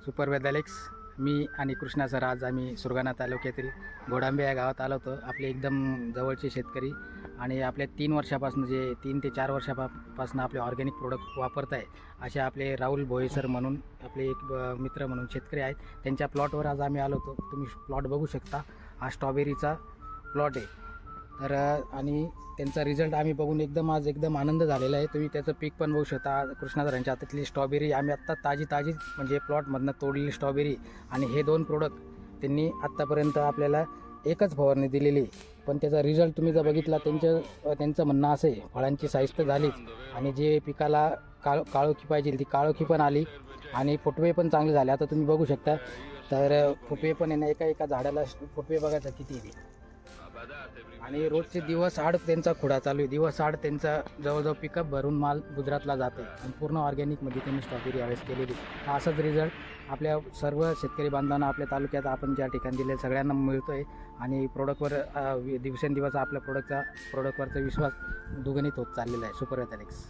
Super वेदालेक्स. मी आणि Krishna sir आज आम्ही सुरगाणा तालुक्यातील घोडांबे या गावात आलो होतो. आपले एकदम जवळचे शेतकरी आणि आपल्या 3 वर्षापासून जे 3 ते 4 वर्षापासून आपले ऑर्गॅनिक प्रोडक्ट वापरत आहे असे आपले राहुल भोये सर म्हणून आपले एक मित्र म्हणून शेतकरी आहेत. त्यांच्या प्लॉटवर आज आम्ही आलो होतो. तुम्ही प्लॉट बघू शकता. हा स्ट्रॉबेरीचा प्लॉट आहे. तर आणि त्यांचा रिझल्ट आम्ही बघून एकदम आनंद झालेला आहे. तुम्ही त्याचं पीक पण बघू शकता. कृष्णा सरांच्या हातातली स्ट्रॉबेरी आम्ही आत्ता ताजी म्हणजे प्लॉटमधनं तोडलेली स्ट्रॉबेरी आणि हे 2 प्रोडक्ट त्यांनी आत्तापर्यंत आपल्याला एकच फवारणी दिलेली. पण त्याचा रिझल्ट तुम्ही जर बघितला त्यांचं म्हणणं असं आहे, फळांची साईज तर झालीच आणि जे पिकाला काळोखी पाहिजे ती काळोखी पण आली आणि फुटवे पण चांगले झाले. आता तुम्ही बघू शकता. तर फुटवे पण आहे ना, एका झाडाला फुटवे बघायचा किती आहे. आणि रोजचे दिवस आड त्यांचा खुडा चालू आहे. दिवस आड त्यांचा जवळजवळ पिकअप भरून माल गुजरातला जातो आहे आणि पूर्ण ऑर्गॅनिकमध्ये त्यांनी स्ट्रॉबेरी यावेळेस केलेली. असाच रिझल्ट आपल्या सर्व शेतकरी बांधवांना आपल्या तालुक्यात आपण ज्या ठिकाणी दिले सगळ्यांना मिळतो आहे आणि प्रोडक्टवर दिवसेंदिवस आपल्या प्रोडक्टवरचा विश्वास दुगणित होत चाललेला आहे. सुपर वेदालेक्स.